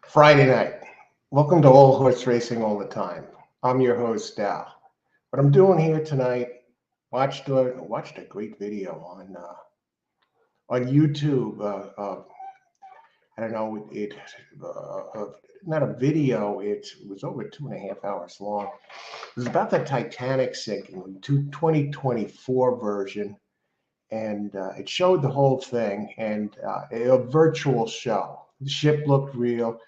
Friday night. Welcome to All Horse Racing All the Time. I'm your host, Dal. What I'm doing here tonight, watched a great video on YouTube. I don't know, not a video. It was over 2.5 hours long. It was about the Titanic sinking, 2024 version, and it showed the whole thing and a virtual show. The ship looked real.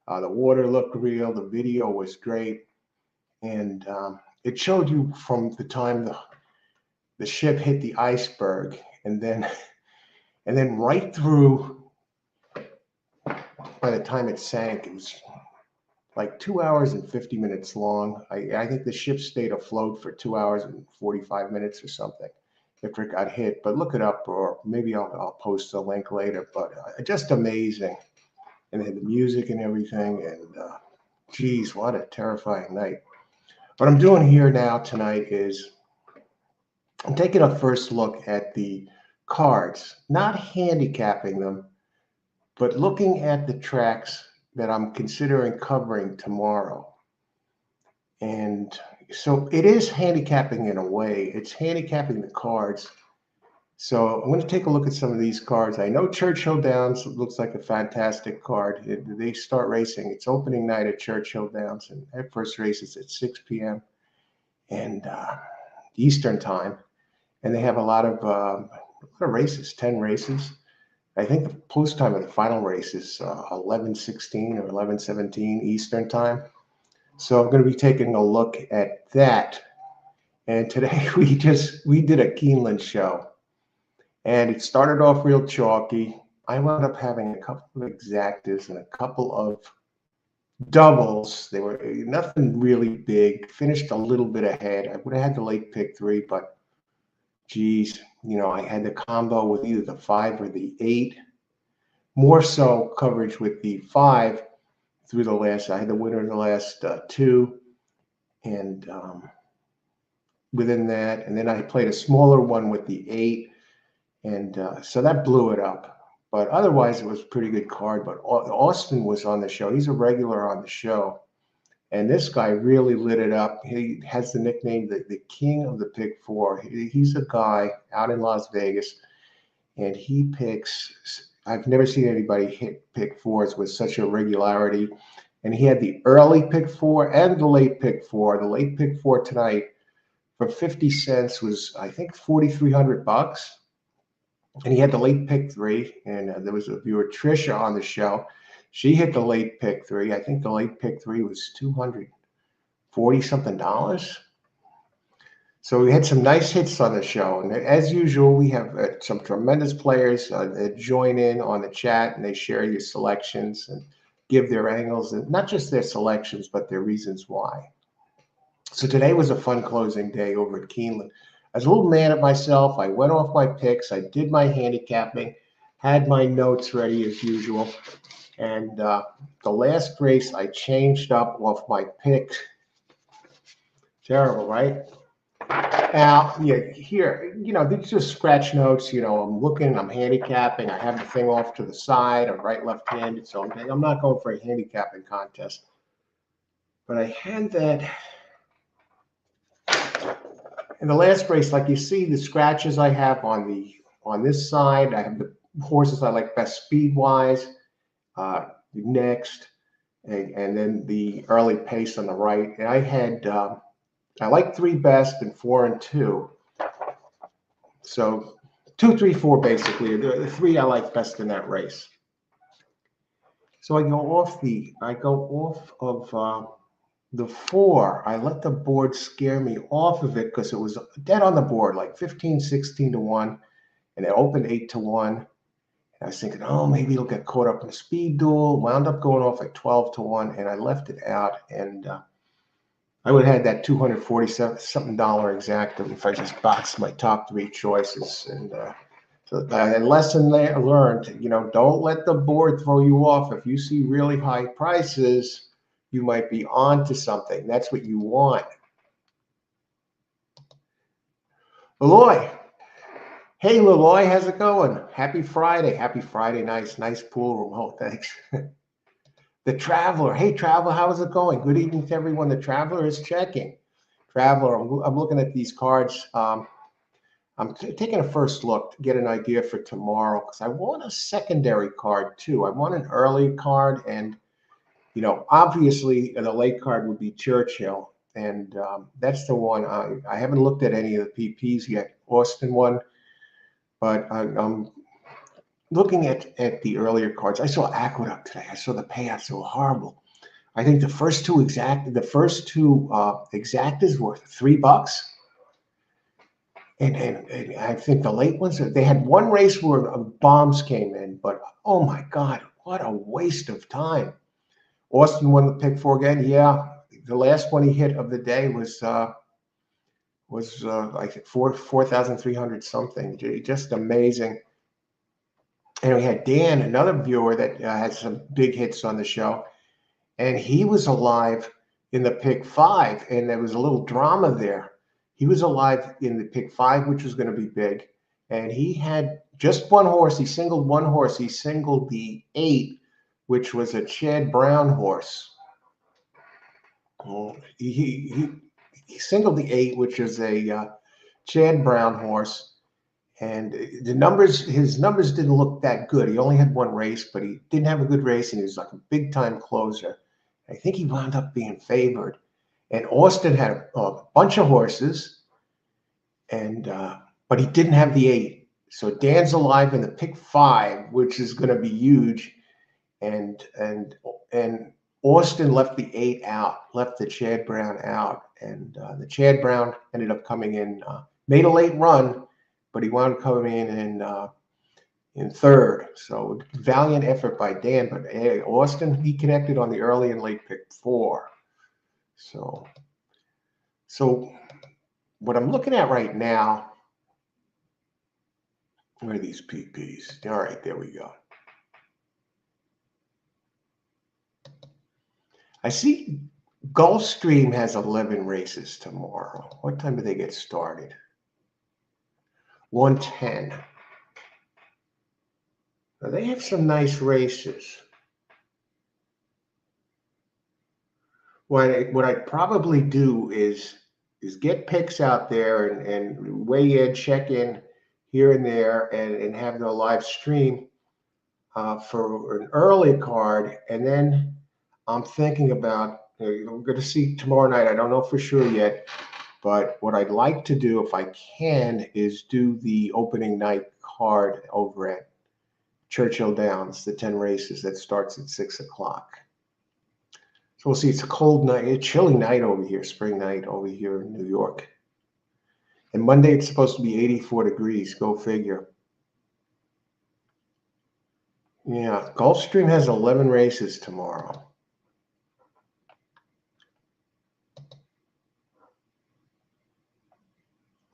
The water looked real. The video was great, and it showed you from the time the ship hit the iceberg, and then right through. By the time it sank, it was like 2 hours and 50 minutes long. I think the ship stayed afloat for 2 hours and 45 minutes or something after it got hit. But look it up, or maybe I'll post a link later. But just amazing, and then the music and everything, and geez, what a terrifying night. What I'm doing here now tonight is I'm taking a first look at the cards, not handicapping them, but looking at the tracks that I'm considering covering tomorrow. And so it is handicapping in a way. It's handicapping the cards. So I'm going to take a look at some of these cards. I know Churchill Downs looks like a fantastic card. They start racing. It's opening night at Churchill Downs, and that first race is at 6 p.m. and Eastern time. And they have a lot of races, 10 races. I think the post time of the final race is 11:16 or 11:17 Eastern time. So I'm going to be taking a look at that. And today we did a Keeneland show, and it started off real chalky. I wound up having a couple of exactas and a couple of doubles. They were nothing really big. Finished a little bit ahead. I would have had the late pick 3, but geez, I had the combo with either the 5 or the 8. More so coverage with the 5 through the last. I had the winner in the last 2, and within that, and then I played a smaller one with the 8, and so that blew it up. But otherwise, it was a pretty good card. But Austin was on the show. He's a regular on the show, and this guy really lit it up. He has the nickname the King of the Pick 4. He's a guy out in Las Vegas, and he picks. I've never seen anybody hit pick 4s with such a regularity. And he had the early pick 4 and the late pick 4. The late pick 4 tonight for 50 cents was, I think, $4,300. And he had the late pick 3. And there was a viewer, Trisha, on the show. She hit the late pick 3. I think the late pick 3 was $240 something. So we had some nice hits on the show. And as usual, we have some tremendous players that join in on the chat, and they share your selections and give their angles, and not just their selections, but their reasons why. So today was a fun closing day over at Keeneland. I was a little mad at myself. I went off my picks. I did my handicapping, had my notes ready as usual. And the last race, I changed up off my pick. Terrible, right? Now, here, these are scratch notes. I'm looking, I'm handicapping. I have the thing off to the side. I'm right, left-handed, so I'm not going for a handicapping contest. But I had that in the last race. Like you see, the scratches I have on this side. I have the horses I like best speed-wise. Next, and then the early pace on the right. And I had. I like 3 best and 4 and 2. So 2, 3, 4 basically. The 3 I like best in that race. So I go off of the 4. I let the board scare me off of it because it was dead on the board, like 15, 16 to 1, and it opened 8 to 1. And I was thinking, oh, maybe it'll get caught up in the speed duel. Wound up going off at 12 to 1, and I left it out. And I would have had that $247 something exacta if I just boxed my top 3 choices. And so the lesson learned, don't let the board throw you off. If you see really high prices, you might be on to something. That's what you want. Leloy. Hey, Leloy, how's it going? Happy Friday. Happy Friday. Nice pool room. Oh, thanks. The Traveler. Hey, Traveler, how is it going? Good evening to everyone. The Traveler is checking. Traveler, I'm looking at these cards. I'm taking a first look to get an idea for tomorrow because I want a secondary card too. I want an early card, and obviously the late card would be Churchill, and that's the one. I haven't looked at any of the PPs yet. Austin one, but I'm looking at the earlier cards. I saw Aqueduct today. I saw the payouts were horrible. I think the first two exactas were $3. And I think the late ones, they had one race where bombs came in, but oh my God, what a waste of time. Austin won the pick four again. Yeah, the last one he hit of the day was I think 4,300 something. Just amazing. And we had Dan, another viewer that had some big hits on the show, and he was alive in the pick five, and there was a little drama there. He was alive in the pick five, which was going to be big, and he had just one horse. He singled one horse. He singled the 8, which was a Chad Brown horse. He singled the 8, which is a Chad Brown horse, and his numbers didn't look that good. He only had one race, but he didn't have a good race, and he was like a big time closer. I think he wound up being favored. And Austin had a bunch of horses, and but he didn't have the 8. So Dan's alive in the pick 5, which is going to be huge. And Austin left the 8 out, left the Chad Brown out, and the Chad Brown ended up coming in, made a late run, but he wound up coming in third. So valiant effort by Dan, but hey, Austin, he connected on the early and late pick 4. So what I'm looking at right now, where are these PPs? All right, there we go. I see Gulfstream has 11 races tomorrow. What time do they get started? 1:10. Now they have some nice races. What I'd probably do is get picks out there and weigh in, check in here and there, and have the live stream for an early card. And then I'm thinking about, I'm going to see tomorrow night. I don't know for sure yet, but what I'd like to do, if I can, is do the opening night card over at Churchill Downs, the 10 races that starts at 6 o'clock. So we'll see. It's a cold night, a chilly night over here, spring night over here in New York. And Monday it's supposed to be 84 degrees. Go figure. Yeah, Gulfstream has 11 races tomorrow.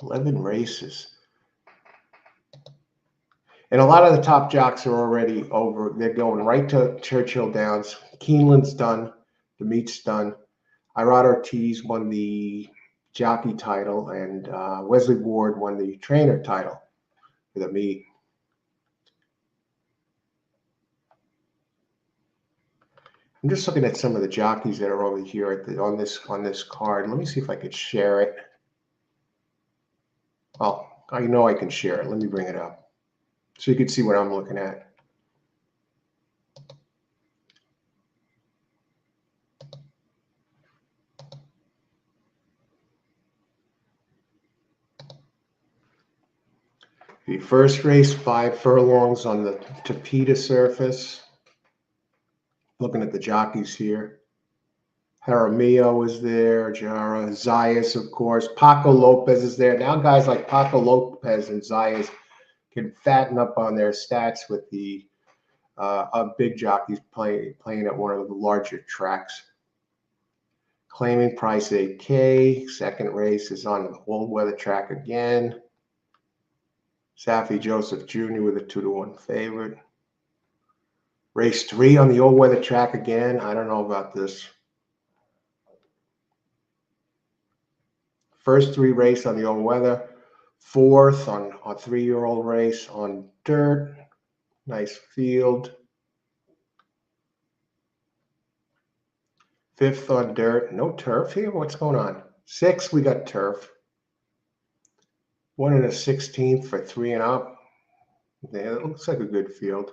$11 races. And a lot of the top jocks are already over. They're going right to Churchill Downs. Keeneland's done. The meet's done. Irad Ortiz won the jockey title, and Wesley Ward won the trainer title for the meet. I'm just looking at some of the jockeys that are over here on this card. Let me see if I could share it. Oh, I know I can share it. Let me bring it up so you can see what I'm looking at. The first race, 5 furlongs on the Tapeta surface. Looking at the jockeys here. Jaramillo is there, Jara, Zayas, of course. Paco Lopez is there. Now guys like Paco Lopez and Zayas can fatten up on their stats with the big jockeys playing at one of the larger tracks. Claiming Price 8K. Second race is on the old weather track again. Safi Joseph Jr. with a 2-1 favorite. Race 3 on the old weather track again. I don't know about this. First 3 race on the old weather. 4th on a 3-year-old race on dirt. Nice field. 5th on dirt. No turf here. What's going on? 6, we got turf. 1 and a 16th for 3 and up. Yeah, it looks like a good field.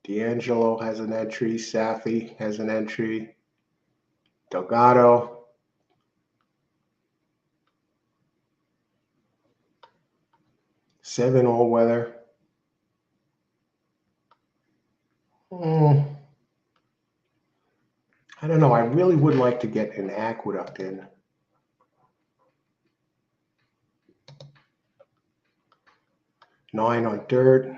D'Angelo has an entry. Safi has an entry. Delgado. Seven all weather. I don't know. I really would like to get an Aqueduct in. Nine on dirt.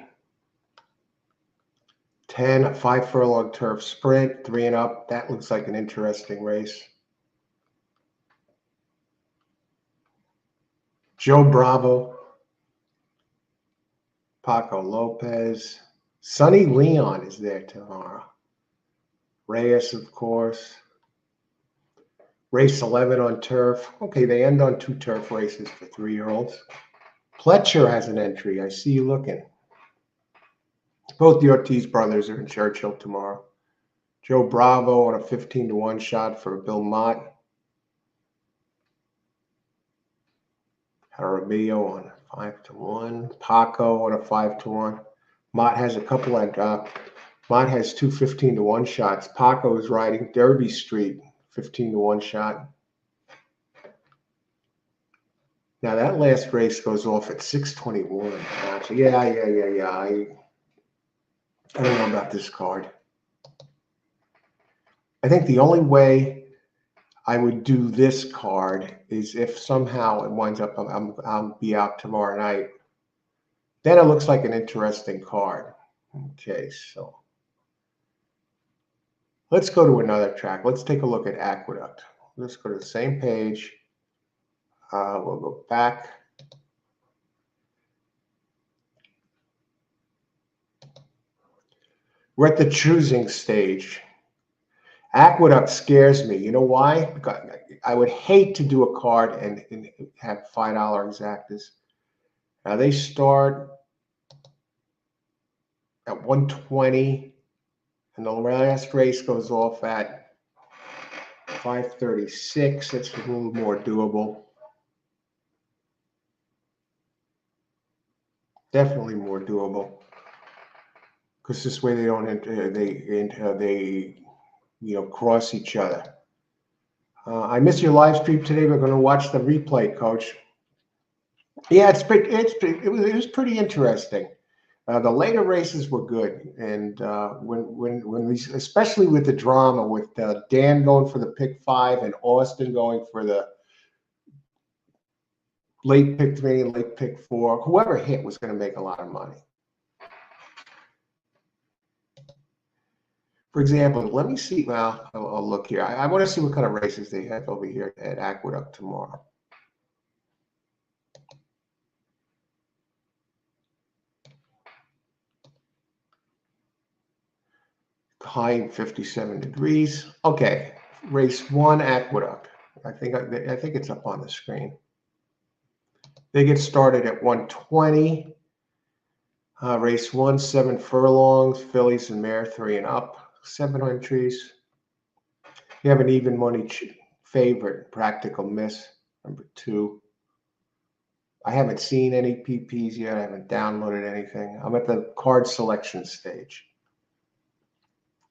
10, a 5 furlong turf sprint, 3 and up. That looks like an interesting race. Joe Bravo. Paco Lopez. Sonny Leon is there tomorrow. Reyes, of course. Race 11 on turf. Okay, they end on 2 turf races for 3-year-olds. Pletcher has an entry. I see you looking. Both the Ortiz brothers are in Churchill tomorrow. Joe Bravo on a 15-1 shot for Bill Mott. Jaramillo on a 5-1. Paco on a 5-1. Mott has a couple at Mott has 2 15-1 shots. Paco is riding Derby Street, 15-1 shot. Now that last race goes off at 6:21. Actually, yeah. I don't know about this card. I think the only way I would do this card is if somehow it winds up I'll be out tomorrow night. Then it looks like an interesting card. Okay, so let's go to another track. Let's take a look at Aqueduct. Let's go to the same page. We'll go back. We're at the choosing stage. Aqueduct scares me. You know why? Because I would hate to do a card and have $5 exactas. Now they start at 120, and the last race goes off at 536. It's a little more doable. Definitely more doable. Because this way they don't cross each other. I missed your live stream today. We're going to watch the replay, Coach. Yeah, it was pretty interesting. The later races were good, and when we, especially with the drama, with Dan going for the pick 5 and Austin going for the late pick 3 and late pick 4, whoever hit was going to make a lot of money. For example, let me see. Well, I'll look here. I want to see what kind of races they have over here at Aqueduct tomorrow. High 57 degrees. Okay, race 1 Aqueduct. I think it's up on the screen. They get started at 120. Race 1, 7 furlongs, fillies and mare 3 and up. 7 entries. You have an even money favorite, Practical Miss, number 2. I haven't seen any PPs yet. I haven't downloaded anything. I'm at the card selection stage.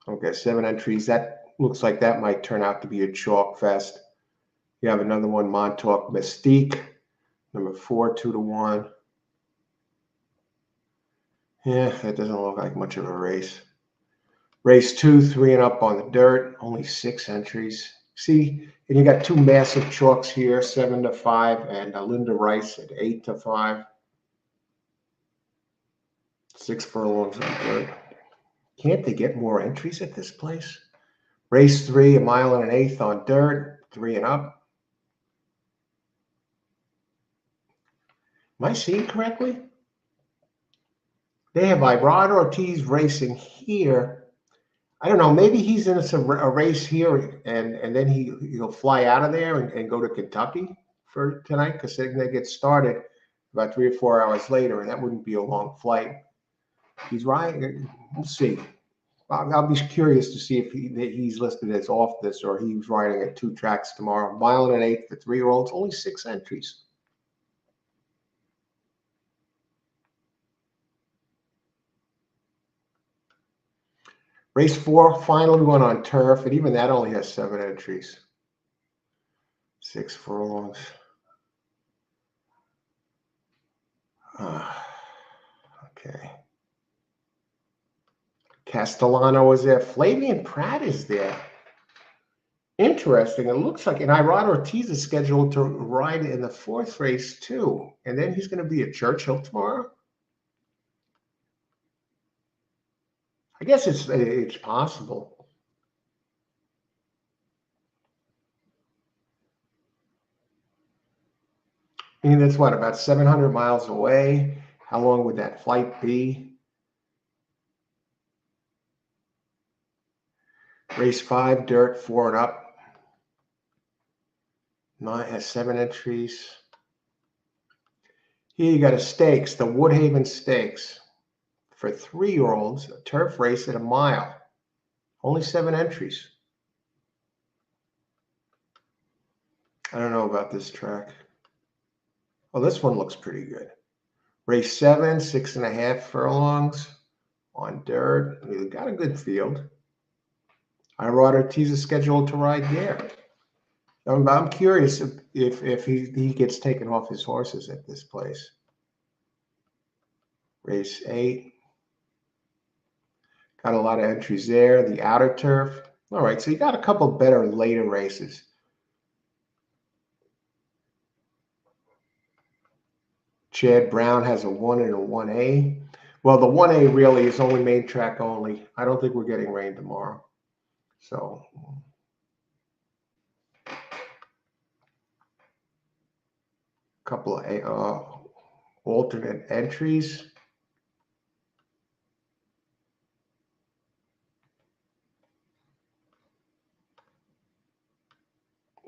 Okay, 7 entries. That looks like that might turn out to be a chalk fest. You have another one, Montauk Mystique, number 4, 2-1. Yeah, that doesn't look like much of a race. Race 2, 3 and up on the dirt, only 6 entries. See, and you got 2 massive chalks here, 7-5, and Linda Rice at 8-5. 6 furlongs on dirt. Can't they get more entries at this place? Race 3, 1 1/8 on dirt, 3 and up. Am I seeing correctly? They have Irad Ortiz racing here. I don't know. Maybe he's in a race here, and then he'll fly out of there and go to Kentucky for tonight, because then they get started about 3 or 4 hours later, and that wouldn't be a long flight. He's right. We'll see. I'll be curious to see if he's listed as off this or he's riding at 2 tracks tomorrow. Mile and an eighth for 3-year-olds, only 6 entries. Race 4, final one on turf, and even that only has 7 entries. 6 furlongs. Okay. Castellano is there. Flavian Pratt is there. Interesting. It looks like, and Irad Ortiz is scheduled to ride in the 4th race too. And then he's going to be at Churchill tomorrow. I guess it's possible. I mean, that's what, about 700 miles away. How long would that flight be? Race 5, dirt, 4 and up. 9 has 7 entries. Here you got a stakes, the Woodhaven Stakes. For 3-year-olds, a turf race at a mile. Only 7 entries. I don't know about this track. Oh, this one looks pretty good. Race 7, 6.5 furlongs on dirt. We've got a good field. Irad Ortiz is scheduled to ride there. I'm curious if he gets taken off his horses at this place. Race 8. Got a lot of entries there. The outer turf. All right, so you got a couple better later races. Chad Brown has a 1 and a 1A. Well, the 1A really is only main track only. I don't think we're getting rain tomorrow. So a couple of alternate entries.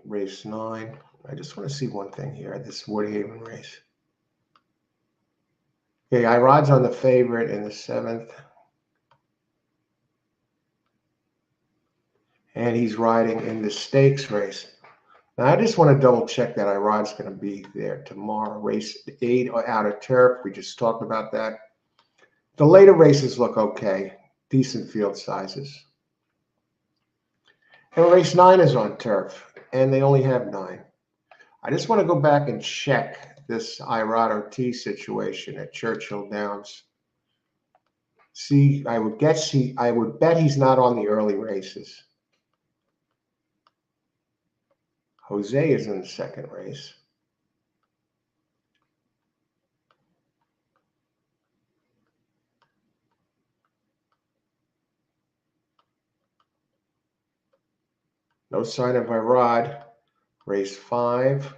Race 9. I just want to see one thing here, this Woodhaven race. Okay, Irad's on the favorite in the 7th. And he's riding in the stakes race. Now, I just want to double check that Irad's going to be there tomorrow. Race 8 out of turf. We just talked about that. The later races look okay. Decent field sizes. And race 9 is on turf. And they only have 9. I just want to go back and check this Irad Ortiz situation at Churchill Downs. See, I would bet he's not on the early races. Jose is in the 2nd race. No sign of Irad. Race 5.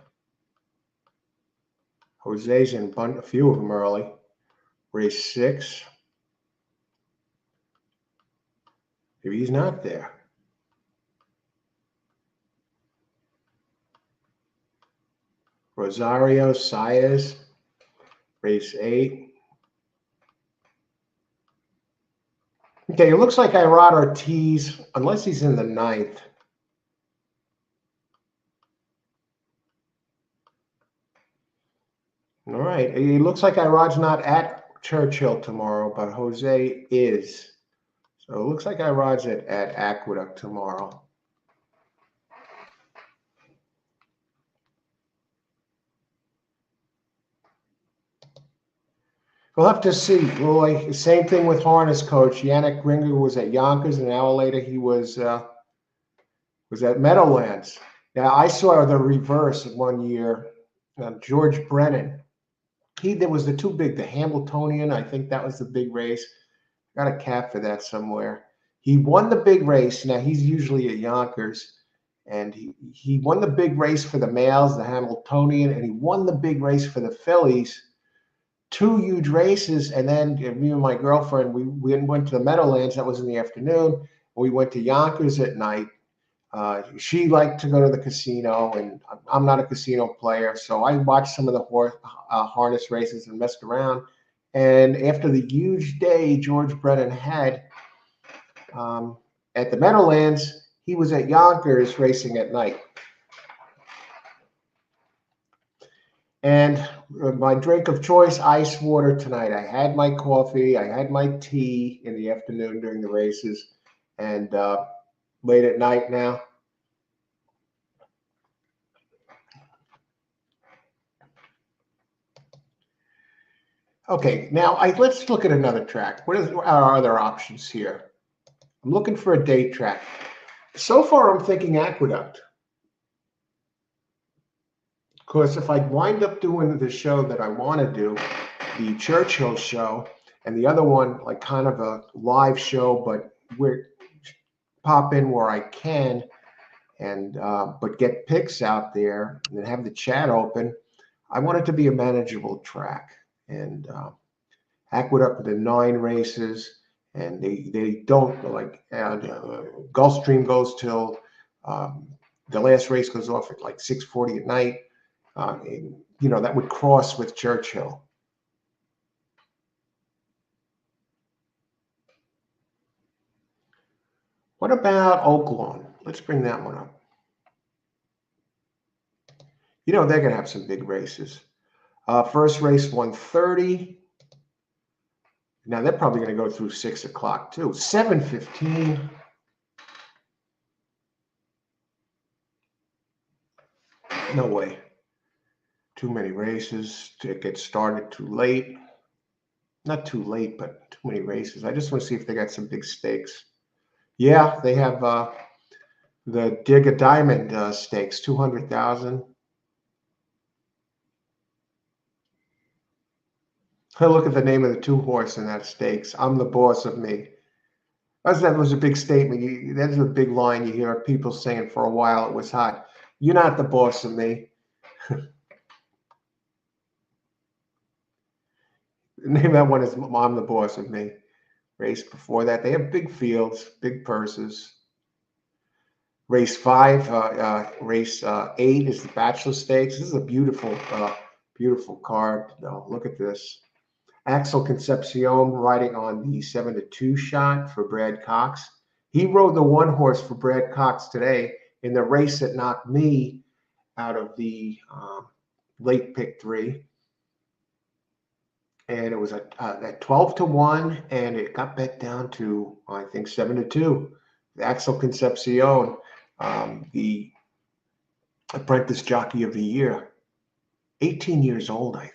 Jose's in a few of them early. Race 6. Maybe he's not there. Rosario Saez. Race 8. Okay, it looks like Irad Ortiz, unless he's in the 9th. All right, it looks like Irad's not at Churchill tomorrow, but Jose is. So it looks like Irad's at Aqueduct tomorrow. We'll have to see, Roy. Same thing with harness coach. Yannick Gringer was at Yonkers, and an hour later he was at Meadowlands. Now, I saw the reverse one year. George Brennan. There was the 2 big, the Hamiltonian. I think that was the big race. Got a cap for that somewhere. He won the big race. Now, he's usually at Yonkers. And he won the big race for the males, the Hamiltonian, and he won the big race for the fillies. 2 huge races, and then me and my girlfriend, we went to the Meadowlands. That was in the afternoon. We went to Yonkers at night. She liked to go to the casino, and I'm not a casino player, so I watched some of the harness races and messed around. And after the huge day George Brennan had, at the Meadowlands. He was at Yonkers racing at night. And my drink of choice, ice water tonight. I had my coffee. I had my tea in the afternoon during the races. And late at night now. Okay, now let's look at another track. What are our other options here? I'm looking for a date track. So far, I'm thinking Aqueduct. Of course, if I wind up doing the show that I want to do, the Churchill show, and the other one, like kind of a live show, but we're pop in where I can, and but get picks out there and have the chat open. I want it to be a manageable track, and Aqueduct with the 9 races, and they don't like Gulfstream goes till the last race goes off at like 6:40 at night. You know, that would cross with Churchill. What about Oaklawn? Let's bring that one up. You know, they're going to have some big races. First race 1:30. Now they're probably going to go through 6 o'clock too. 7:15. No way. Too many races to get started too late. Not too late, but too many races. I just want to see if they got some big stakes. Yeah, they have the Dig a Diamond stakes, 200,000. Look at the name of the 2-horse in that stakes. I'm the boss of me. That was a big statement. That's a big line you hear people saying for a while. It was hot. You're not the boss of me. The name of that one is I'm the boss of me. Race before that, they have big fields, big purses. Race 5, race 8 is the Bachelor Stakes. This is a beautiful, beautiful card. No, look at this. Axel Concepcion riding on the 7-2 shot for Brad Cox. He rode the 1-horse for Brad Cox today in the race that knocked me out of the late pick 3. And it was at 12-1, and it got bet down to, I think, 7-2. Axel Concepcion, the apprentice jockey of the year, 18 years old, I think.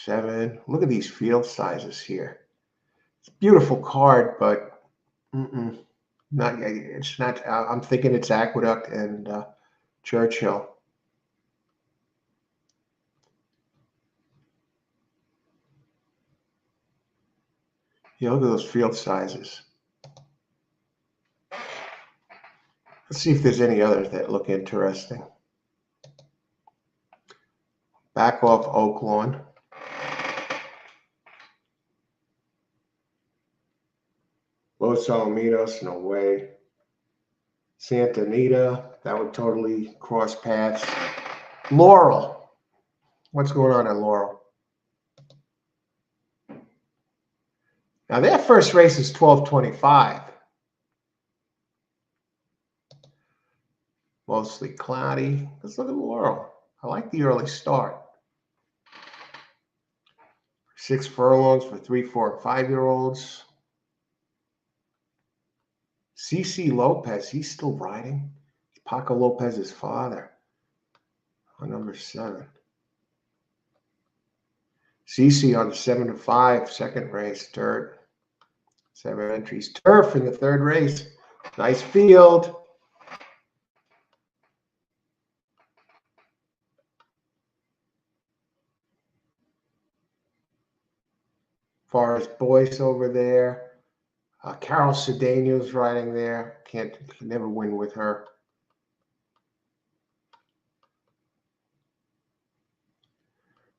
7. Look at these field sizes here. It's a beautiful card, but not. It's not. I'm thinking it's Aqueduct and Churchill. Yeah, look at those field sizes. Let's see if there's any others that look interesting. Back off Oaklawn. Los Alamitos, no way. Santa Anita, that would totally cross paths. Laurel. What's going on at Laurel? Now, their first race is 12:25. Mostly cloudy. Let's look at Laurel. I like the early start. 6 furlongs for 3, 4, and 5-year-olds. CC Lopez, he's still riding. Paco Lopez's father on number 7. CC on the 7-5 second race, dirt. 7 entries. Turf in the 3rd race. Nice field. Forrest Boyce over there. Carol Cedeno's riding there. Can never win with her.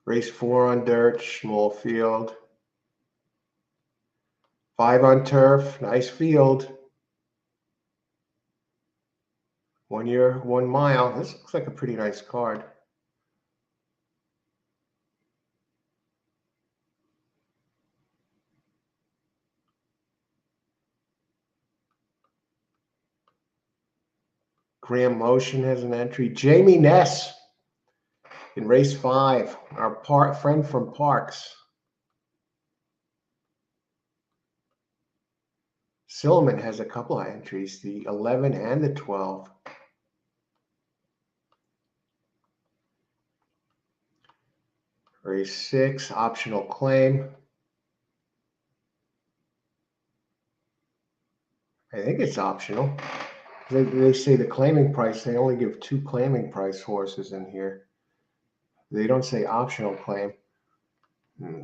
Race 4 on dirt, small field. 5 on turf, nice field. 1 year, 1 mile. This looks like a pretty nice card. Graham Motion has an entry. Jamie Ness in race 5, our friend from Parks. Silliman has a couple of entries, the 11 and the 12. Race 6, optional claim. I think it's optional. They say the claiming price, they only give 2 claiming price horses in here. They don't say optional claim.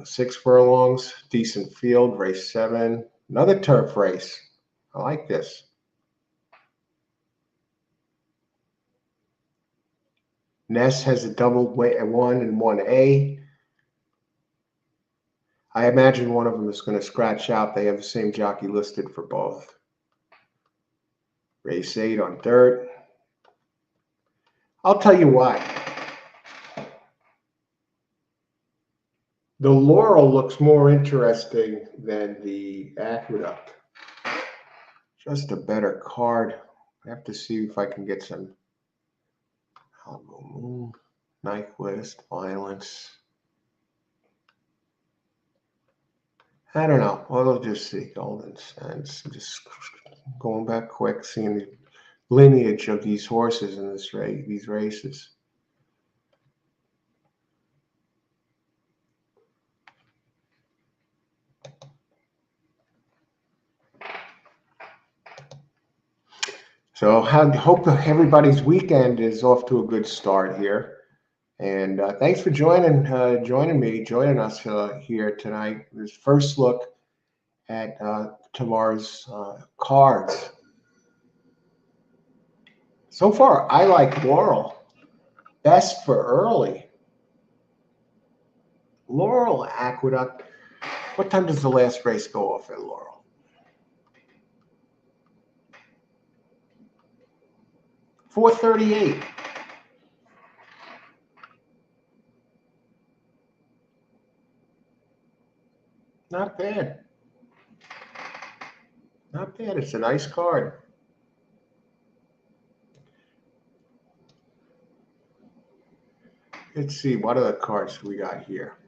6 furlongs, decent field, race 7. Another turf race. I like this. Ness has a double 1 and 1A. I imagine one of them is going to scratch out. They have the same jockey listed for both. Race 8 on dirt. I'll tell you what. The Laurel looks more interesting than the Aqueduct. Just a better card. I have to see if I can get some Moon, Nyquist, Violence. I don't know. We'll just see. Golden Sense. Just going back quick, seeing the lineage of these horses in this race, these races. So I hope everybody's weekend is off to a good start here. And thanks for joining us here tonight. This first look at tomorrow's cards. So far, I like Laurel. Best for early. Laurel, Aqueduct. What time does the last race go off at Laurel? 4:38. Not bad. Not bad. It's a nice card. Let's see. What other cards we got here?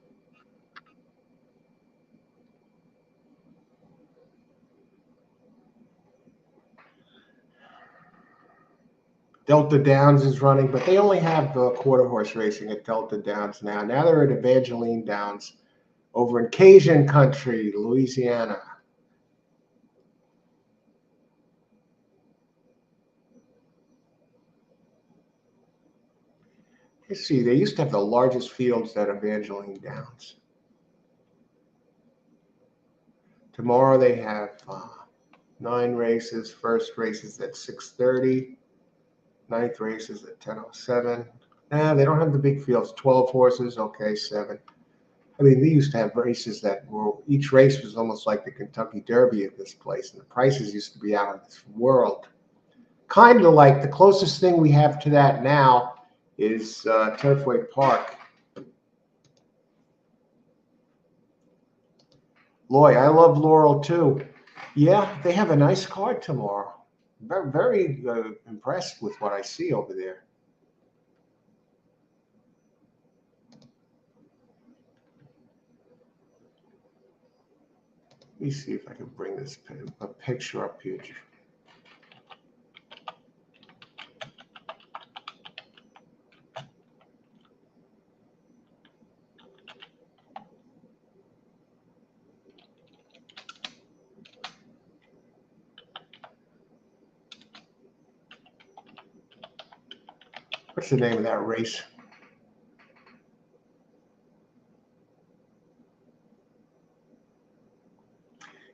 Delta Downs is running, but they only have quarter horse racing at Delta Downs now. Now they're at Evangeline Downs over in Cajun country, Louisiana. Let's see, they used to have the largest fields at Evangeline Downs. Tomorrow they have 9 races. First race is at 6:30. 9th race is at 10:07. They don't have the big fields. 12 horses, okay, 7. I mean, they used to have races that were, each race was almost like the Kentucky Derby at this place, and the prices used to be out of this world. Kind of like the closest thing we have to that now is Turfway Park. Loy, I love Laurel too. Yeah, they have a nice card tomorrow. Very, very impressed with what I see over there. Let me see if I can bring this a picture up here. What's the name of that race?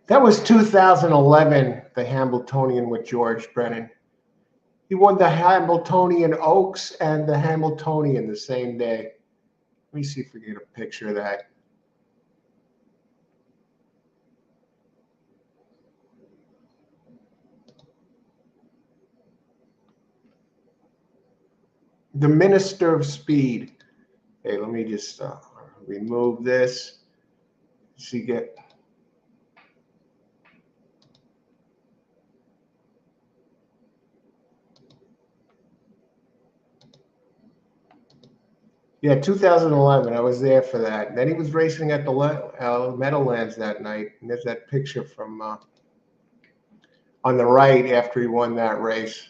That was 2011, the Hambletonian with George Brennan. He won the Hambletonian Oaks and the Hambletonian the same day. Let me see if we can get a picture of that. The Minister of Speed. Hey, let me just remove this. See, get. Yeah, 2011. I was there for that. And then he was racing at the Meadowlands that night. And there's that picture from on the right after he won that race.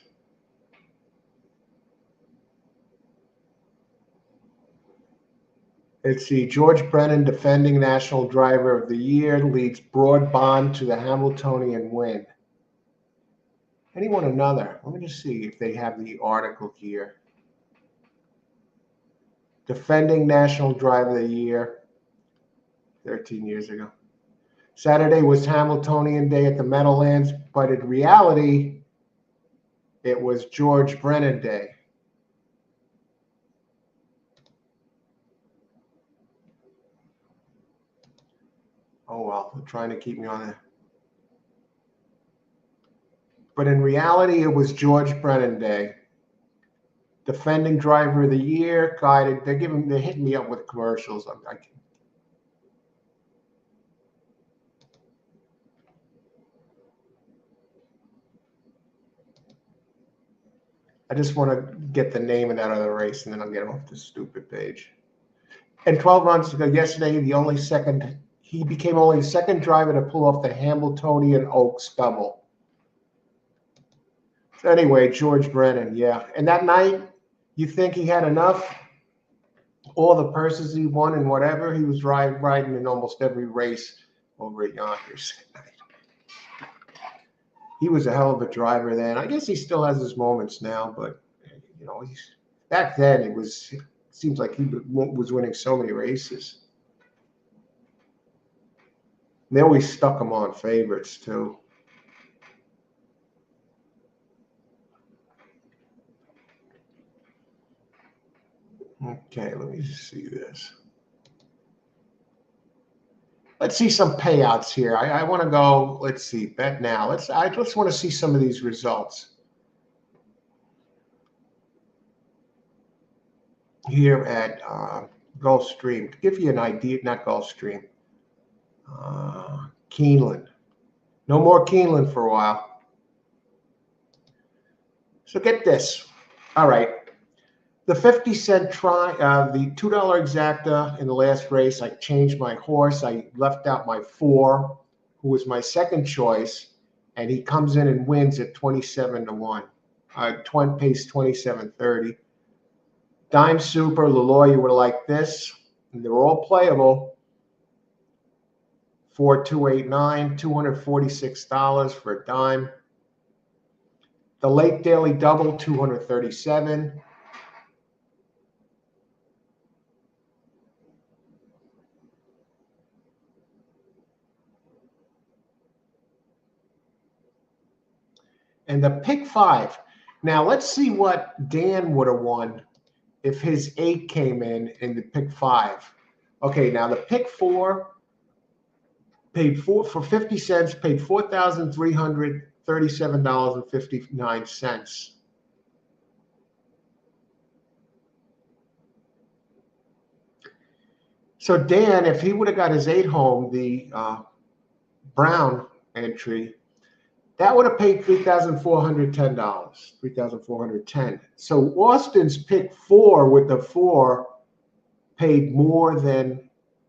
Let's see. George Brennan, defending National Driver of the Year, leads Broad Bond to the Hamiltonian win. And he won another. Let me just see if they have the article here. Defending National Driver of the Year, 13 years ago. Saturday was Hamiltonian Day at the Meadowlands, but in reality, it was George Brennan Day. Oh, well, they're trying to keep me on it. But in reality, it was George Brennan Day. Defending Driver of the Year, guided. They're hitting me up with commercials. I just want to get the name of that other race, and then I'll get off this stupid page. And 12 months ago, yesterday, he became only the second driver to pull off the Hamiltonian Oaks double. So anyway, George Brennan, yeah. And that night, you think he had enough? All the purses he won and whatever, he was riding in almost every race over at Yonkers. He was a hell of a driver then. I guess he still has his moments now, but back then it seems like he was winning so many races. And they always stuck him on favorites too. Okay, let me see this. Let's see some payouts here. I want to go. Let's see. Bet now. I just want to see some of these results here at Gulfstream to give you an idea. Not Gulfstream. Keeneland. No more Keeneland for a while. So get this. All right. The 50-cent the $2 exacta in the last race, I changed my horse. I left out my 4, who was my second choice, and he comes in and wins at 27-1. Pays 27.30. Dime Super, Leloy, you would like this. And they're all playable. 4289, $246 for a dime. The late daily double, 237. And the pick 5. Now let's see what Dan would have won if his 8 came in the pick 5. Okay, now the pick 4 paid for 50 cents, paid $4,337.59. So Dan, if he would have got his 8 home, the Brown entry, that would have paid $3,410. $3,410. So Austin's pick 4 with the 4 paid more than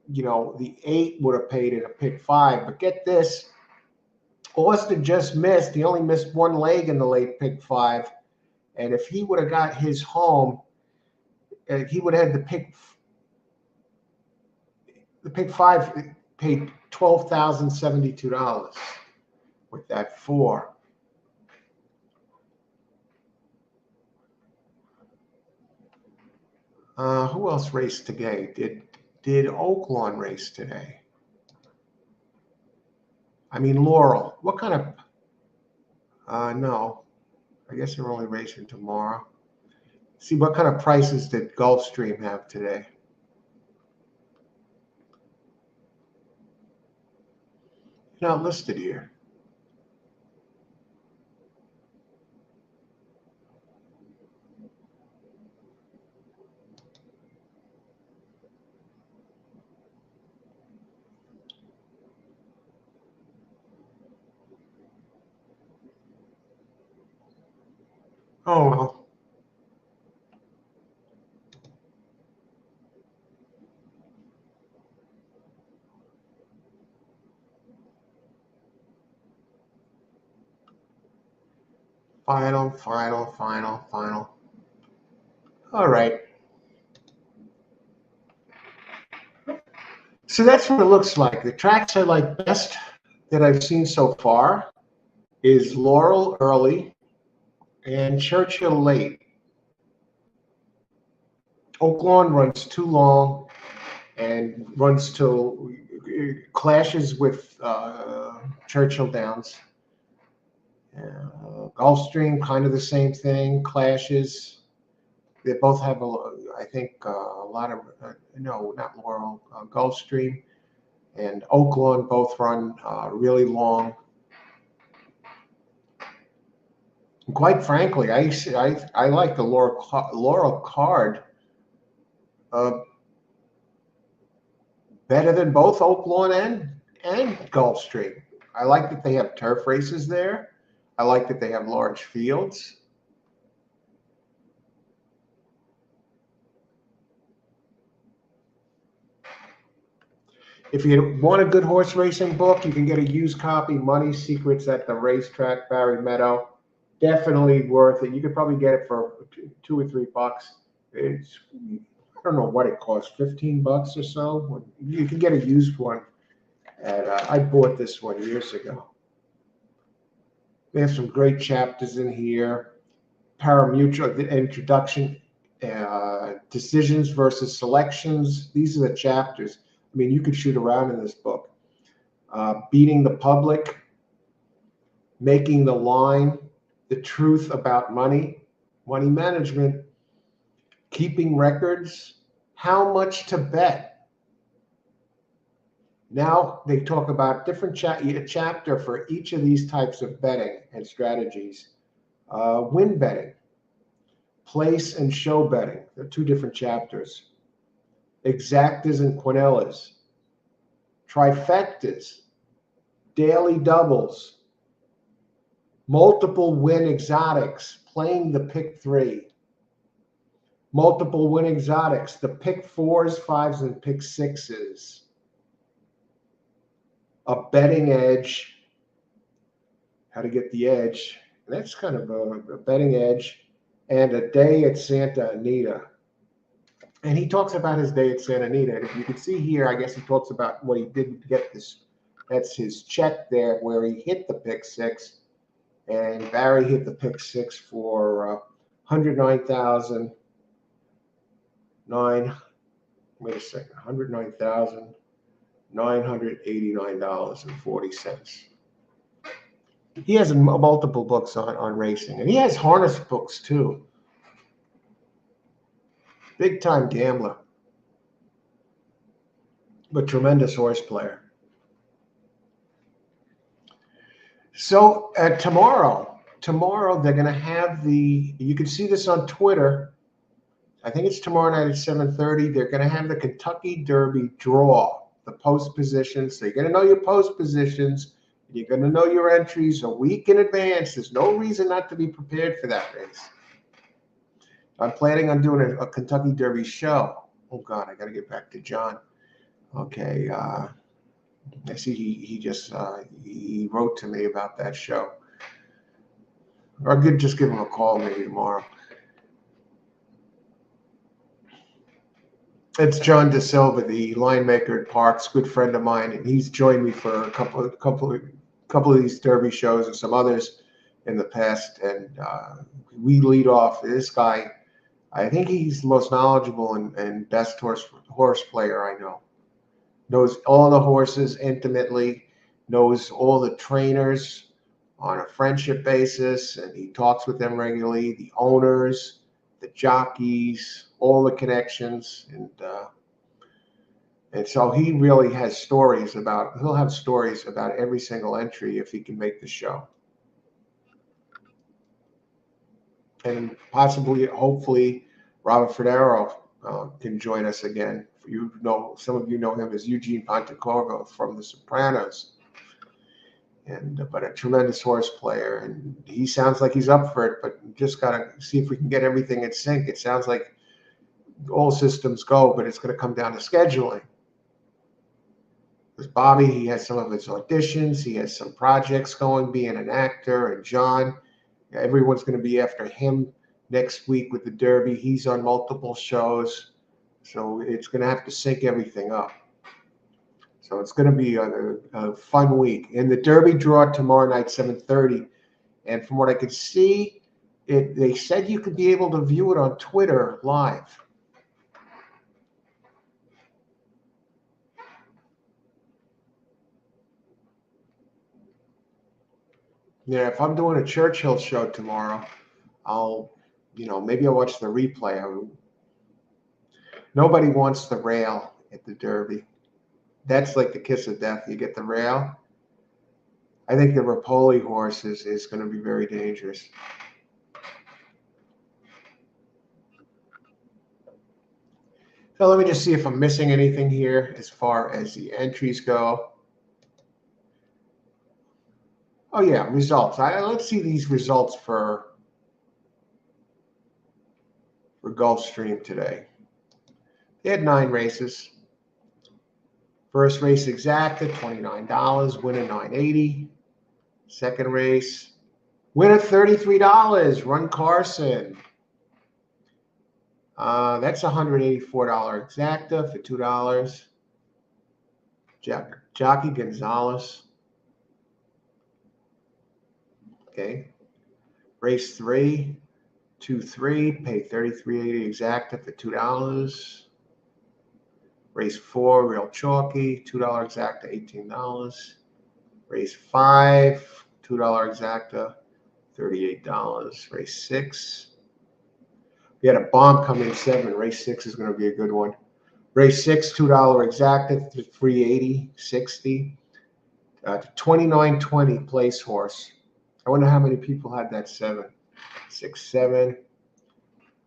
the 8 would have paid in a pick 5. But get this, Austin just missed. He only missed 1 leg in the late pick 5. And if he would have got his home, he would have had the pick 5 paid $12,072 with that 4. Who else raced today? Did Oaklawn race today? I mean, Laurel. What kind of? No. I guess they're only racing tomorrow. See, what kind of prices did Gulfstream have today? Not listed here. Oh, well. Final. All right. So that's what it looks like. The tracks I like best that I've seen so far is Laurel early and Churchill late. Oaklawn runs too long and runs till clashes with Churchill Downs. Gulfstream, kind of the same thing, clashes. They both have, I think, a lot of, no, not Laurel, Gulfstream and Oaklawn both run really long. And quite frankly, I like the Laurel card better than both Oaklawn and Gulfstream. I like that they have turf races there. I like that they have large fields. If you want a good horse racing book, you can get a used copy, Money Secrets at the Racetrack, Barry Meadow. Definitely worth it. You could probably get it for $2 or $3. It's, I don't know what it costs, $15 or so. You can get a used one. And I bought this one years ago. They have some great chapters in here. Pari-mutuel, the introduction, decisions versus selections. These are the chapters. I mean, you could shoot around in this book. Beating the public, making the line, the truth about money, money management, keeping records, how much to bet. Now they talk about different chapter for each of these types of betting and strategies. Win betting, place and show betting. They're two different chapters. Exactas and quinellas, trifectas, daily doubles, multiple win exotics, playing the pick three, multiple win exotics, the pick fours, fives, and pick sixes, a betting edge, how to get the edge. And that's kind of a betting edge, and a day at Santa Anita. And he talks about his day at Santa Anita. And if you can see here, I guess he talks about what he did to get this. That's his check there where he hit the pick six. And Barry hit the pick six for $109,989.40. He has multiple books on racing, and he has harness books too. Big time gambler, but tremendous horse player. So tomorrow they're going to have you can see this on Twitter. I think it's tomorrow night at 7:30. They're going to have the Kentucky Derby draw, the post positions. So you're going to know your post positions. You're going to know your entries a week in advance. There's no reason not to be prepared for that race. I'm planning on doing a Kentucky Derby show. Oh, God, I got to get back to John. Okay. I see he just he wrote to me about that show. Or I could just give him a call maybe tomorrow. It's John De Silva, the line maker at Parks, good friend of mine, and he's joined me for a couple of these Derby shows and some others in the past. And we lead off. This guy, I think he's the most knowledgeable and best horse player I know. Knows all the horses intimately, knows all the trainers on a friendship basis, and he talks with them regularly, the owners, the jockeys, all the connections, and so he really has stories he'll have stories about every single entry if he can make the show. And possibly, hopefully, Robert Federo can join us again. Some of you know him as Eugene Pontecorvo from The Sopranos, but a tremendous horse player. And he sounds like he's up for it, but just got to see if we can get everything in sync. It sounds like all systems go, but it's going to come down to scheduling. Because Bobby, he has some of his auditions, he has some projects going, being an actor, and John Everyone's going to be after him next week with the Derby. He's on multiple shows, so it's going to have to sync everything up. So it's going to be a fun week. And the Derby draw tomorrow night, 7:30. And from what I could see, they said you could be able to view it on Twitter live. Yeah, if I'm doing a Churchill show tomorrow, maybe I'll watch the replay. Nobody wants the rail at the Derby. That's like the kiss of death. You get the rail. I think the Rapoli horse is going to be very dangerous. So let me just see if I'm missing anything here as far as the entries go. Oh yeah, results. Let's see these results for Gulfstream today. They had 9 races. First race exacta, $29, winner $9.80. Second race, winner $33, Run Carson. That's $184 exacta for $2. Jockey Gonzalez. Okay. Race 3, 2-3, pay $33.80 exacta for $2. Race 4, Real Chalky, $2 exacta, $18. Race 5, $2 exacta, $38. Race 6. We had a bomb come in 7. Race 6 is going to be a good one. Race 6, $2 exacta, $3.80, $60. 29.20 place horse. I wonder how many people had that 7. 6, 7.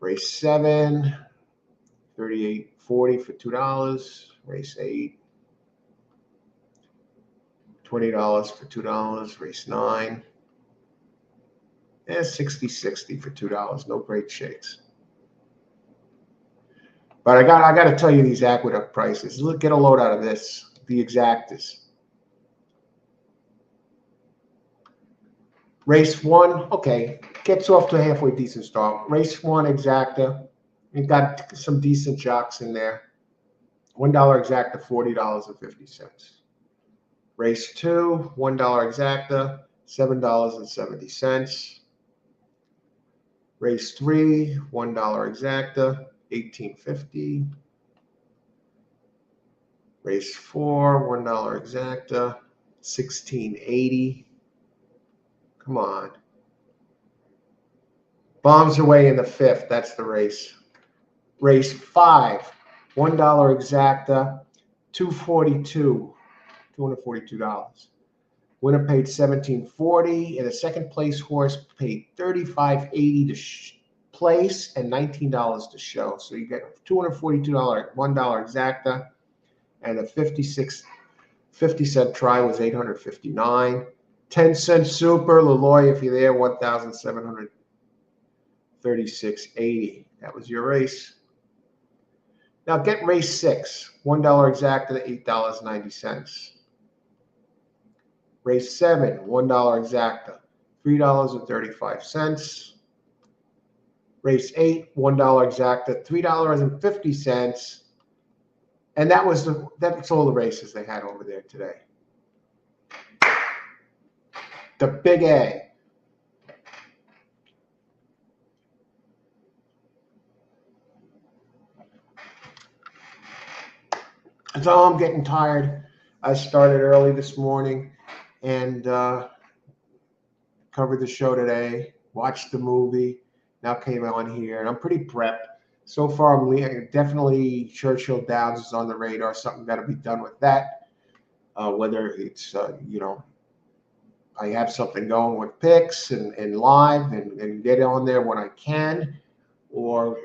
Race 7, $38.40 for $2. Race 8, $20 for $2. Race 9, $60 for $2. No great shakes. But I got to tell you these Aqueduct prices. Look, get a load out of this. The exactas. Race 1, okay, gets off to a halfway decent start. Race 1 exacta. You've got some decent jocks in there. $1 exacta, $40.50. Race 2, $1 exacta, $7.70. Race 3, $1 exacta, $18.50. Race 4, $1 exacta, $16.80. Come on. Bombs away in the 5th. That's the race. Race 5, $1 exacta, $242. Winner paid $17.40, and the second place horse paid $35.80 to place and $19 to show. So you get $242, $1 exacta, and a 50-cent try was $859. 10-cent super, Leloy, if you're there, $1,736.80. That was your race. Now get race 6, $1 exacta, $8.90. Race 7, $1 exacta, $3.35. Race 8, $1 exacta, $3.50. And that's all the races they had over there today. The Big A. So I'm getting tired. I started early this morning and covered the show today, watched the movie, now came on here, and I'm pretty prepped. So far, I'm definitely Churchill Downs is on the radar. Something got to be done with that. Whether it's, I have something going with picks and live and get on there when I can, or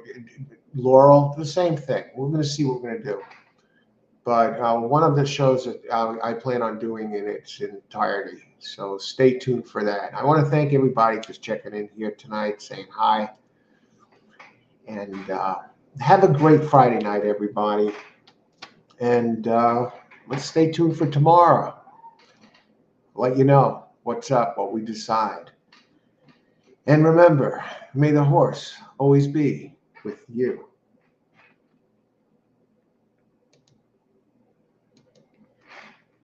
Laurel, the same thing. We're going to see what we're going to do. But one of the shows that I plan on doing in its entirety. So stay tuned for that. I want to thank everybody just checking in here tonight, saying hi. And have a great Friday night, everybody. And let's stay tuned for tomorrow. Let you know what's up, what we decide. And remember, may the horse always be with you.